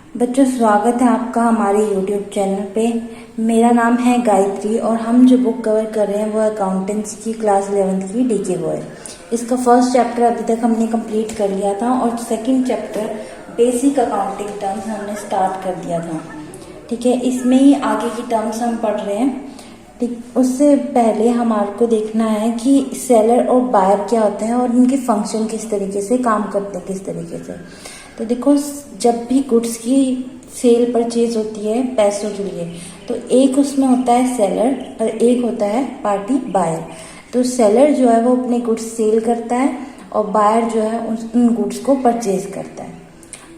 बच्चों, स्वागत है आपका हमारे YouTube चैनल पे। मेरा नाम है गायत्री और हम जो बुक कवर कर रहे हैं वो अकाउंटेंट्स की क्लास 11th की डीके वो है। इसका फर्स्ट चैप्टर अभी तक हमने कंप्लीट कर लिया था और second chapter basic accounting terms हमने स्टार्ट कर दिया था। ठीक है, इसमें ही आगे की टर्म्स हम पढ़ रहे हैं। ठीक, उससे पहले हमारे को देखना है कि सेलर और बायर क्या होते हैं और इनके फंक्शन किस तरीके से काम करते हैं, किस तरीके से। तो देखो, जब भी गुड्स की सेल परचेज होती है पैसों के लिए, तो एक उसमें होता है सेलर और एक होता है पार्टी बायर। तो सेलर जो है वो अपने गुड्स सेल करता है और बायर जो है उन गुड्स को परचेज करता है।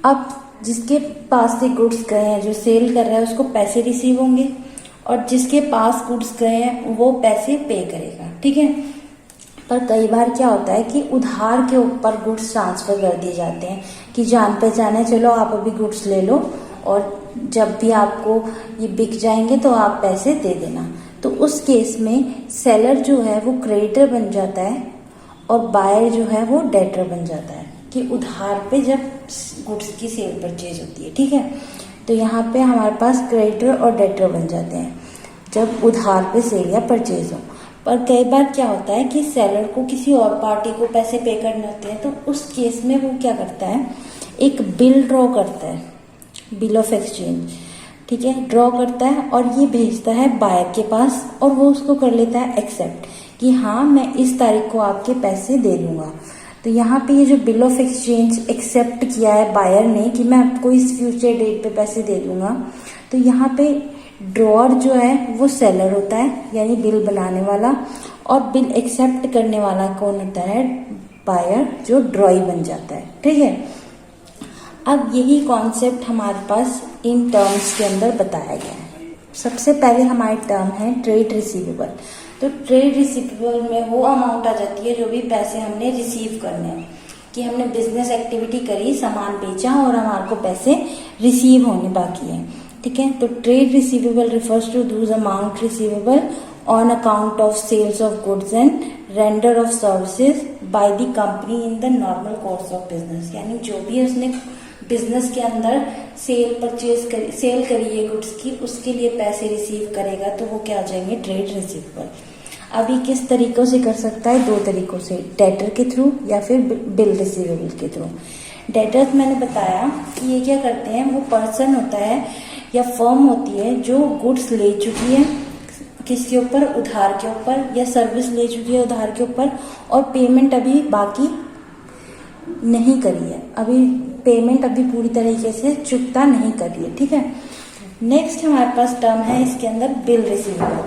अब जिसके पास से गुड्स गए हैं, जो सेल कर रहा है, उसको पैसे रिसीव होंगे और जिसके पास गुड्स गए हैं वो पैसे पे करेगा। ठीक है, पर कई बार क्या होता है कि उधार के ऊपर गुड्स ट्रांसफर कर दिए जाते हैं कि जान पहचान है, चलो आप अभी गुड्स ले लो और जब भी आपको ये बिक जाएंगे तो आप पैसे दे देना। तो उस केस में सेलर जो है वो क्रेडिटर बन जाता है और बायर जो है वो डेटर बन जाता है कि उधार पे जब गुड्स की सेल परचेज होती है। ठीक है, तो यहाँ पे हमारे पास क्रेडिटर और डेटर बन जाते हैं जब उधार पे सेल या परचेज हो। पर कई बार क्या होता है कि सेलर को किसी और पार्टी को पैसे पे करने होते हैं, तो उस केस में वो क्या करता है, एक बिल ड्रॉ करता है, बिल ऑफ एक्सचेंज। ठीक है, ड्रॉ करता है और ये भेजता है बायर के पास और वो उसको कर लेता है एक्सेप्ट कि हाँ मैं इस तारीख को आपके पैसे दे दूंगा। तो यहाँ पे ये जो बिल ऑफ एक्सचेंज एक्सेप्ट किया है बायर ने कि मैं आपको इस फ्यूचर डेट पे पैसे दे दूंगा, तो यहाँ पे ड्रॉअर जो है वो सेलर होता है, यानी बिल बनाने वाला, और बिल एक्सेप्ट करने वाला कौन होता है, बायर, जो ड्रॉई बन जाता है। ठीक है, अब यही कॉन्सेप्ट हमारे पास इन टर्म्स के अंदर बताया गया है। सबसे पहले हमारी टर्म है ट्रेड रिसीवेबल। तो ट्रेड रिसीवेबल में वो अमाउंट आ जाती है जो भी पैसे हमने रिसीव करने हैं, कि हमने बिजनेस एक्टिविटी करी, सामान बेचा और हमारे को पैसे रिसीव होने बाकी हैं। ठीक है, तो trade receivable refers to those amount receivable on account of sales of goods and render of services by the company in the normal course of business. यानी जो भी उसने बिजनेस के अंदर सेल करी है गुड्स की, उसके लिए पैसे रिसीव करेगा, तो वो क्या आ जाएंगे, ट्रेड रिसीवेबल। अभी किस तरीकों से कर सकता है, दो तरीकों से, डेटर के थ्रू या फिर बिल रिसीवेबल के थ्रू। डेटर्स मैंने बताया कि ये क्या करते हैं, वो पर्सन होता है या फर्म होती है जो गुड्स ले चुकी है किसके ऊपर, उधार के ऊपर, या सर्विस ले चुकी है उधार के ऊपर और पेमेंट अभी बाकी नहीं करी है, अभी पेमेंट अभी पूरी तरीके से चुकता नहीं करी है। ठीक है, नेक्स्ट हमारे पास टर्म है इसके अंदर बिल रिसीवेबल।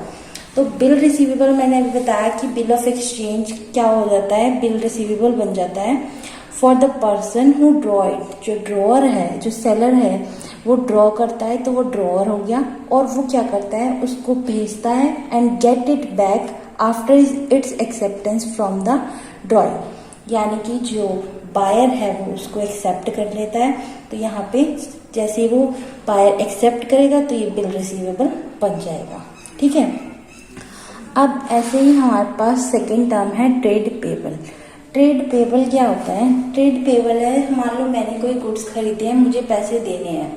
तो बिल रिसीवेबल मैंने अभी बताया कि बिल ऑफ एक्सचेंज क्या हो जाता है, बिल रिसीवेबल बन जाता है for the person who draw it. जो ड्रॉअर है, जो सेलर है, वो ड्रॉ करता है तो वो ड्रॉअर हो गया, और वो क्या करता है, उसको भेजता है and get it back after it's acceptance from the drawer. यानी कि जो बायर है वो उसको एक्सेप्ट कर लेता है। तो यहाँ पे जैसे वो बायर एक्सेप्ट करेगा तो ये बिल रिसीवेबल बन जाएगा। ठीक है, अब ऐसे ही हमारे पास सेकेंड टर्म है ट्रेड पेबल। ट्रेड पेबल क्या होता है, ट्रेड पेबल है, मान लो मैंने कोई गुड्स खरीदे हैं, मुझे पैसे देने हैं,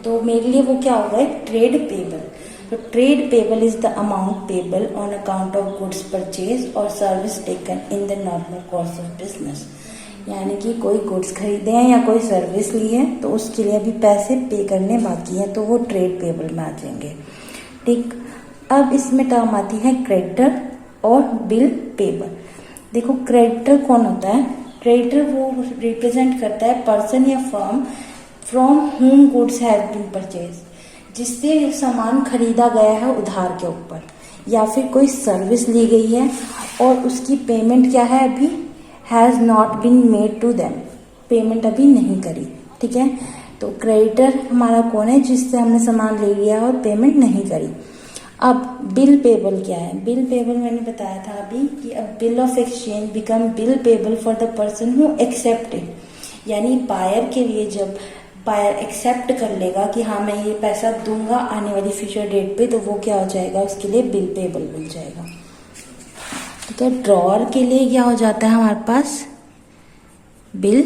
तो मेरे लिए वो क्या होगा, ट्रेड पेबल। तो trade payable is the amount payable on account of goods purchase और service taken in the normal course of business. यानी कि कोई गुड्स खरीदे हैं या कोई सर्विस ली है तो उसके लिए अभी पैसे पे करने बाकी हैं, तो वो ट्रेड पेबल में आ जाएंगे। ठीक, अब इसमें टर्म आती है क्रेडिटर और बिल पेबल। देखो, क्रेडिटर कौन होता है, क्रेडिटर वो रिप्रेजेंट करता है पर्सन या firm from whom goods have been purchase, जिससे सामान खरीदा गया है उधार के ऊपर, या फिर कोई सर्विस ली गई है और उसकी पेमेंट क्या है, अभी has not been made to them, payment अभी नहीं करी। ठीक है, तो क्रेडिटर हमारा कौन है, जिससे हमने सामान ले लिया और पेमेंट नहीं करी। अब बिल पेबल क्या है, बिल पेबल मैंने बताया था अभी कि अब bill of exchange become bill payable for the person who accepted. यानी बायर के लिए जब बायर एक्सेप्ट कर लेगा कि हाँ मैं ये पैसा दूंगा आने वाली फ्यूचर डेट पे, तो वो क्या हो जाएगा, उसके लिए बिल पेबल बन जाएगा। ठीक है, ड्रॉअर के लिए क्या हो जाता है हमारे पास, बिल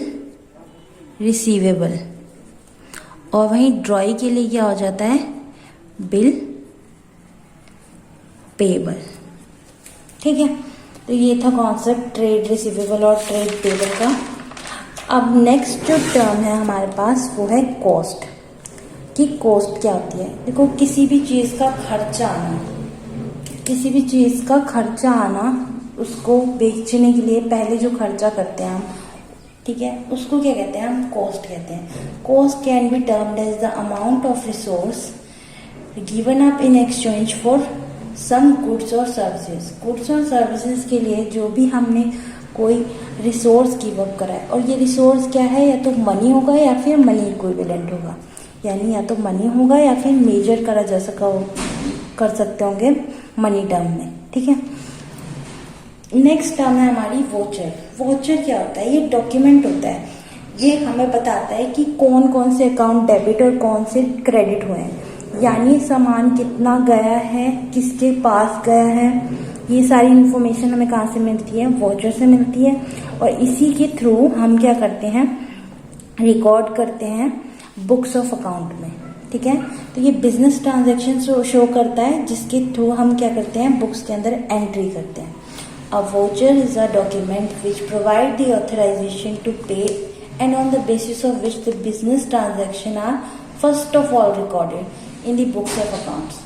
रिसीवेबल, और वहीं ड्रॉई के लिए क्या हो जाता है, बिल पेबल। ठीक है, तो ये था कॉन्सेप्ट ट्रेड रिसीवेबल और ट्रेड पेबल का। अब नेक्स्ट जो टर्म है हमारे पास वो है कॉस्ट। कि कॉस्ट क्या होती है। देखो, किसी भी चीज़ का खर्चा आना, किसी भी चीज़ का खर्चा आना, उसको बेचने के लिए पहले जो खर्चा करते हैं हम, ठीक है, उसको क्या कहते हैं हम, कॉस्ट कहते हैं। Cost can be termed as the amount of resource given up in exchange for some goods और सर्विसेज। गुड्स और सर्विसेज के लिए जो भी हमने कोई रिसोर्स गिव अप करा है, और ये रिसोर्स क्या है, या तो मनी होगा या फिर मनी इक्विवेलेंट होगा, यानी या तो मनी होगा या फिर मेजर करा जा सका कर सकते होंगे मनी टर्म में। ठीक है, नेक्स्ट टर्म है हमारी वोचर। वोचर क्या होता है, ये डॉक्यूमेंट होता है, ये हमें बताता है कि कौन कौन से अकाउंट डेबिट और कौन से क्रेडिट हुए हैं, यानी सामान कितना गया है, किसके पास गया है, ये सारी इंफॉर्मेशन हमें कहाँ से मिलती है, वोचर से मिलती है। और इसी के थ्रू हम क्या करते हैं, रिकॉर्ड करते हैं बुक्स ऑफ अकाउंट में। ठीक है, तो ये बिजनेस ट्रांजैक्शन शो करता है, जिसके थ्रू हम क्या करते हैं, बुक्स के अंदर एंट्री करते हैं। A voucher is a document which provide the authorisation to pay and on the basis of which the business transaction are first of all recorded in the books of accounts.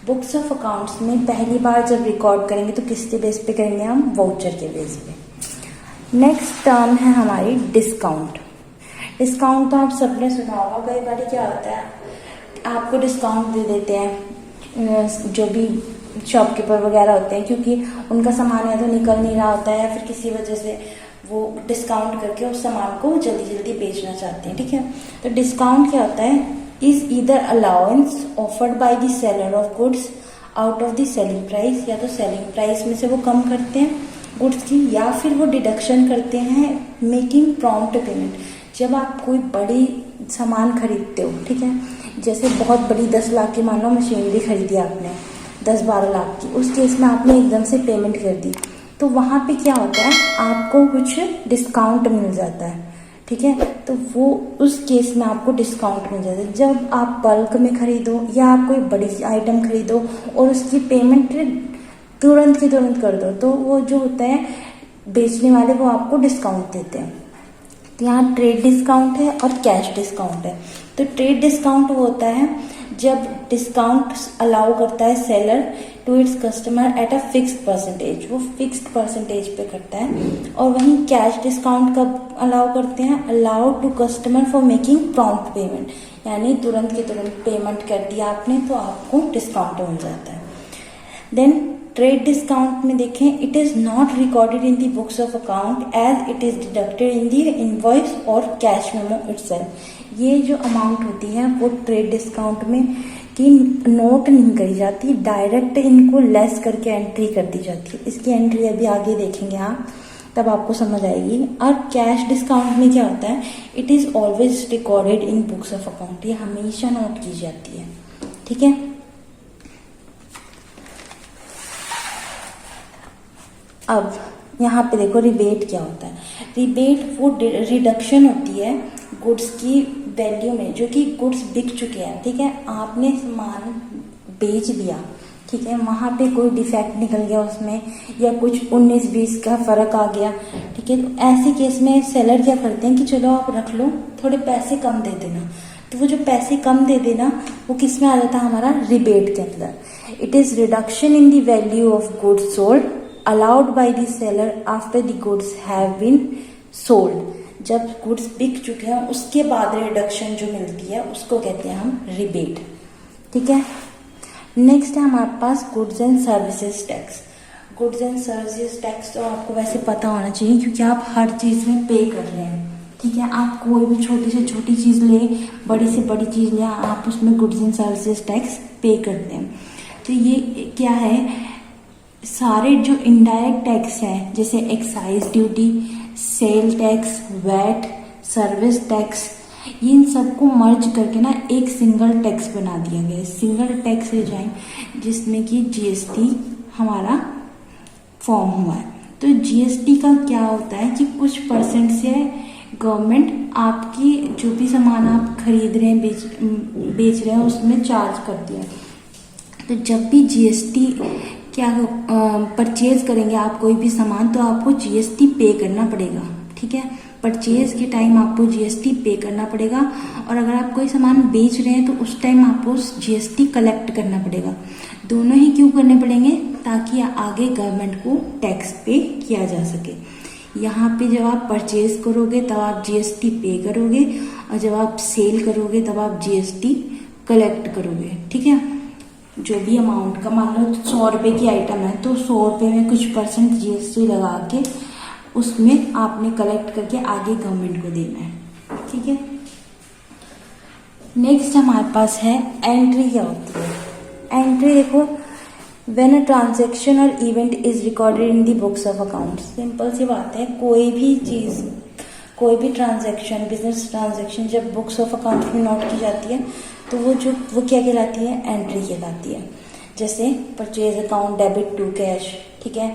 Books of accounts में पहली बार जब record करेंगे तो किसके base पे करेंगे हम, voucher के बेस पे। नेक्स्ट टर्म है हमारी डिस्काउंट। डिस्काउंट तो आप सबने सुना होगा, कई बार क्या होता है, आपको डिस्काउंट दे देते हैं जो भी शॉपकीपर वगैरह होते हैं, क्योंकि उनका सामान या तो निकल नहीं रहा होता है या फिर किसी वजह से वो डिस्काउंट करके उस सामान को जल्दी जल्दी बेचना चाहते हैं। ठीक है, तो डिस्काउंट क्या होता है, is either allowance offered by the seller of goods out of the selling price, या तो सेलिंग प्राइस में से वो कम करते हैं गुड्स की, या फिर वो डिडक्शन करते हैं मेकिंग प्रॉम्प्ट पेमेंट। जब आप कोई बड़ी सामान खरीदते हो, ठीक है, जैसे बहुत बड़ी 10 लाख की मान लो मशीनरी खरीदी आपने, 10-12 लाख की, उस केस में आपने एकदम से पेमेंट कर दी, तो वहाँ पे क्या होता है, आपको कुछ डिस्काउंट मिल जाता है। ठीक है, तो वो उस केस में आपको डिस्काउंट मिल जाता है। जब आप बल्क में खरीदो या आप कोई बड़ी आइटम खरीदो और उसकी पेमेंट तुरंत की तुरंत कर दो, तो वो जो होता है बेचने वाले वो आपको डिस्काउंट देते हैं। तो यहाँ ट्रेड डिस्काउंट है और कैश डिस्काउंट है। तो ट्रेड डिस्काउंट वो होता है जब डिस्काउंट अलाउ करता है seller to its customer at a fixed percentage, वो फिक्स्ड परसेंटेज पे करता है। और वहीं कैश डिस्काउंट कब अलाउ करते हैं, allow to customer for making prompt payment, यानी तुरंत की तुरंत पेमेंट कर दिया आपने तो आपको डिस्काउंट मिल जाता है। देन ट्रेड डिस्काउंट में देखें, it is not recorded in the books of account as it is deducted in the invoice और कैश मेमो इटसेल्फ। ये जो अमाउंट होती है वो ट्रेड डिस्काउंट में की नोट नहीं करी जाती, डायरेक्ट इनको लेस करके एंट्री कर दी जाती है। इसकी एंट्री अभी आगे देखेंगे आप, तब आपको समझ आएगी। और कैश डिस्काउंट में क्या होता है, it is always recorded in books of account, ये हमेशा नोट की जाती है। ठीक है, अब यहाँ पे देखो रिबेट क्या होता है। रिबेट वो रिडक्शन होती है गुड्स की वैल्यू में, जो कि गुड्स बिक चुके हैं। ठीक है, आपने सामान बेच दिया, ठीक है, वहाँ पे कोई डिफेक्ट निकल गया उसमें, या कुछ 19-20 का फर्क आ गया, ठीक है, तो ऐसे केस में सेलर क्या करते हैं कि चलो आप रख लो, थोड़े पैसे कम दे देना। तो वो जो पैसे कम दे देना वो किस में आ जाता है, हमारा रिबेट के अंदर। It is reduction in the value of goods sold allowed by the seller after the goods have been sold। जब गुड्स बिक चुके हैं उसके बाद रिडक्शन जो मिलती है उसको कहते हैं हम रिबेट। ठीक है, नेक्स्ट है हमारे पास goods and services tax. Goods and services tax तो आपको वैसे पता होना चाहिए, क्योंकि आप हर चीज में पे कर रहे हैं। ठीक है, आप कोई भी छोटी से छोटी चीज ले, बड़ी से बड़ी चीज ले, आप उसमें गुड्स एंड सर्विसेज टैक्स पे करते हैं। तो ये क्या है, सारे जो इनडायरेक्ट टैक्स हैं, जैसे excise duty, sale tax, VAT, service tax, इन सबको मर्ज करके ना एक सिंगल टैक्स बना दिया गया है, सिंगल टैक्स रिजाइन, जिसमें कि जीएसटी हमारा फॉर्म हुआ है। तो जीएसटी का क्या होता है कि कुछ परसेंट से गवर्नमेंट आपकी जो भी सामान आप खरीद रहे हैं, बेच रहे हैं, उसमें चार्ज करती है। तो जब भी जीएसटी क्या परचेज करेंगे आप कोई भी सामान, तो आपको जीएसटी पे करना पड़ेगा। ठीक है, परचेज के टाइम आपको जीएसटी पे करना पड़ेगा, और अगर आप कोई सामान बेच रहे हैं तो उस टाइम आपको जीएसटी कलेक्ट करना पड़ेगा। दोनों ही क्यों करने पड़ेंगे? ताकि आगे गवर्नमेंट को टैक्स पे किया जा सके। यहाँ पे जब आप परचेज करोगे तब आप जीएसटी पे करोगे, और जब आप सेल करोगे तब आप जीएसटी कलेक्ट करोगे। ठीक है, जो भी अमाउंट का, मान लो 100 रुपये की आइटम है तो 100 रुपये में कुछ परसेंट जीएसटी लगा के उसमें आपने कलेक्ट करके आगे गवर्नमेंट को देना है। ठीक है, नेक्स्ट हमारे पास है एंट्री। क्या होती है एंट्री? देखो, व्हेन अ ट्रांजैक्शन और event is recorded in the books of account. Simple सी बात है, कोई भी चीज, कोई भी ट्रांजैक्शन, बिजनेस ट्रांजैक्शन जब बुक्स ऑफ अकाउंट में नोट की जाती है तो वो क्या कहलाती है? एंट्री कहलाती है। जैसे purchase account debit to cash, ठीक है,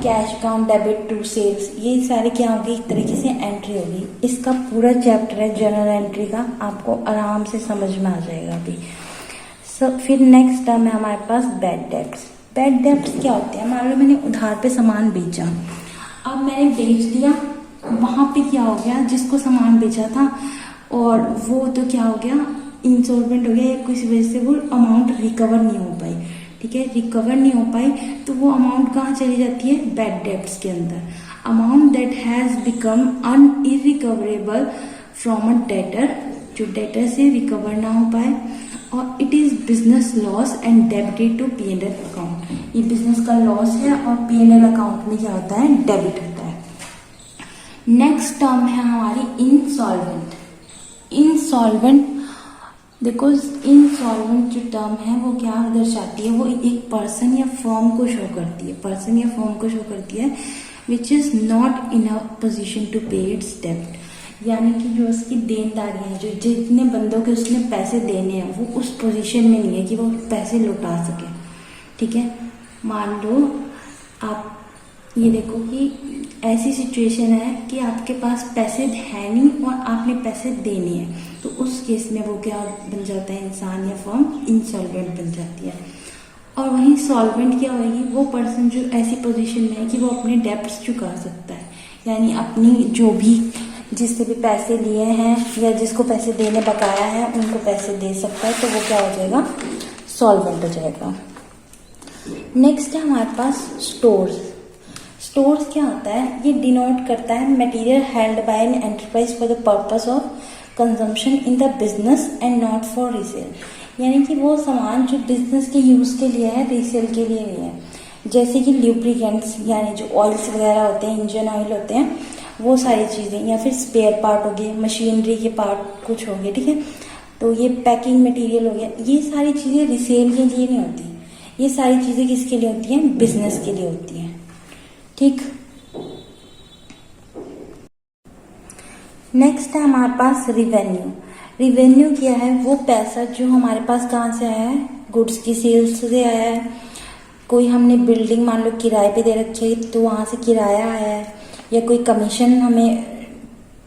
cash account debit to sales, ये सारे क्या होगी? एक तरीके से एंट्री होगी। इसका पूरा चैप्टर है जनरल एंट्री का, आपको आराम से समझ में आ जाएगा अभी। फिर नेक्स्ट टर्म है हमारे पास बैड डेब्ट्स। बैड डेब्ट्स क्या होते हैं? मान लो मैंने उधार पे सामान बेचा, अब मैंने बेच दिया, वहां पे क्या हो गया? जिसको सामान बेचा था और वो तो क्या हो गया? इंसॉल्वेंट हो गया, या किसी वजह से वो अमाउंट रिकवर नहीं हो पाई। ठीक है, रिकवर नहीं हो पाई तो वो अमाउंट कहाँ चली जाती है? बैड डेब्ट्स के अंदर। Amount that has become unrecoverable from a debtor, जो डेटर से रिकवर ना हो पाए, और it is business loss and debited to P&L account. ये बिजनेस का लॉस है और पी&एल अकाउंट में क्या होता है? डेबिट होता है। नेक्स्ट टर्म है हमारी इंसॉल्वेंट। इंसॉल्वेंट, देखो इंसॉल्वेंट जो टर्म है वो क्या दर्शाती है? वो एक पर्सन या फर्म को शो करती है, पर्सन या फर्म को शो करती है which is not in a position to pay its डेब्ट। यानी कि जो उसकी देनदारियां हैं, जो जितने बंदों के उसने पैसे देने हैं, वो उस पोजीशन में नहीं है कि वो पैसे लौटा सके। ठीक है, मान लो आप ये देखो कि ऐसी सिचुएशन है कि आपके पास पैसे है नहीं और आपने पैसे देने हैं, तो उस केस में वो क्या बन जाता है? इंसान या फर्म इंसॉल्वेंट बन जाती है। और वहीं सॉल्वेंट क्या होगी? वो पर्सन जो ऐसी पोजीशन में है कि वो अपने डेब्ट्स चुका सकता है, यानी अपनी जो भी जिससे भी पैसे लिए हैं या जिसको पैसे देने बकाया है उनको पैसे दे सकता है, तो वो क्या हो जाएगा? सॉल्वेंट हो जाएगा। नेक्स्ट है हमारे पास स्टोर्स। स्टोर्स क्या होता है? ये डिनोट करता है material held by an enterprise for the purpose of consumption in the business and not for resale. यानी कि वो सामान जो बिजनेस के यूज के लिए है, रीसेल के लिए नहीं है। जैसे कि ल्यूब्रिकेंट्स, यानी जो ऑयल्स वगैरह होते हैं, इंजन ऑयल होते हैं, वो सारी चीजें, या फिर स्पेयर पार्ट हो गए, मशीनरी के पार्ट कुछ हो गए। ठीक है, तो ये पैकिंग मटेरियल हो गया, ये सारी चीजें रिसेल के लिए नहीं होती, ये सारी चीजें किसके लिए होती हैं? बिजनेस के लिए होती हैं। ठीक, नेक्स्ट है हमारे पास रिवेन्यू। रिवेन्यू क्या है? वो पैसा जो हमारे पास कहाँ से आया है? गुड्स की सेल्स से आया है। कोई हमने बिल्डिंग मान लो किराए पे दे रखी है तो वहां से किराया आया है, या कोई कमीशन हमें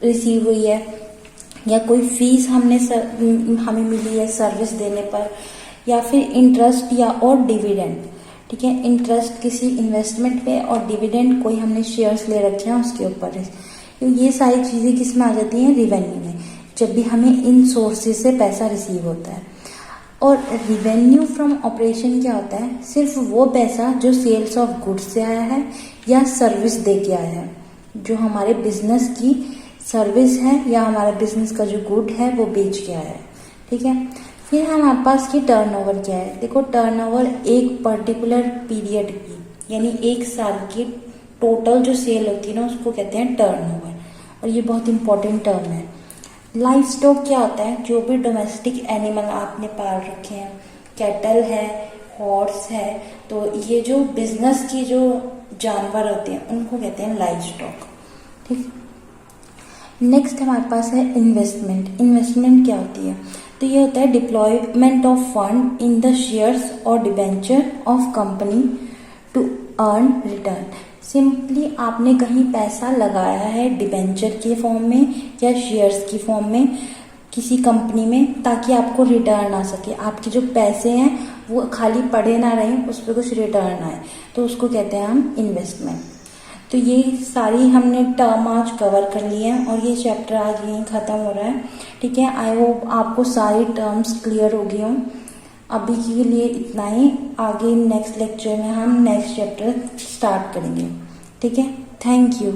रिसीव हुई है, या कोई फीस हमें मिली है सर्विस देने पर, या फिर इंटरेस्ट या और डिविडेंड। ठीक है, इंटरेस्ट किसी इन्वेस्टमेंट पे और डिविडेंड कोई हमने शेयर्स ले रखे हैं उसके ऊपर। तो ये सारी चीजें किस में आ जाती हैं? रिवेन्यू में, जब भी हमें इन सोर्सेज से पैसा रिसीव होता है। और रिवेन्यू फ्रॉम ऑपरेशन क्या होता है? सिर्फ वो पैसा जो सेल्स ऑफ गुड्स से आया है या सर्विस दे के आया है, जो हमारे बिजनेस की सर्विस है या हमारा बिजनेस का जो गुड है वो बेच के आया है। ठीक है, फिर हमारे पास की टर्नओवर क्या है? देखो, टर्नओवर एक पर्टिकुलर पीरियड की, यानी एक साल की टोटल जो सेल होती है ना, उसको कहते हैं टर्नओवर, और ये बहुत इंपॉर्टेंट टर्म है। लाइफ स्टॉक क्या होता है? जो भी डोमेस्टिक एनिमल आपने पाल रखे हैं, कैटल है, हॉर्स है, तो ये जो बिजनेस की जो जानवर होते हैं उनको कहते हैं लाइफ स्टॉक। ठीक, नेक्स्ट हमारे पास है इन्वेस्टमेंट। इन्वेस्टमेंट क्या होती है? तो ये होता है deployment of fund in the shares और debenture of company to earn return. Simply आपने कहीं पैसा लगाया है डिबेंचर के फॉर्म में या शेयर्स की फॉर्म में किसी कंपनी में, ताकि आपको रिटर्न आ सके, आपके जो पैसे हैं वो खाली पड़े ना रहें, उस पर कुछ रिटर्न आए, तो उसको कहते हैं हम इन्वेस्टमेंट। तो ये सारी हमने टर्म आज कवर कर लिए हैं और ये चैप्टर आज यहीं ख़त्म हो रहा है। ठीक है, आई होप आपको सारी टर्म्स क्लियर हो गई हों। अभी के लिए इतना ही, आगे नेक्स्ट लेक्चर में हम नेक्स्ट चैप्टर स्टार्ट करेंगे। ठीक है, थैंक यू।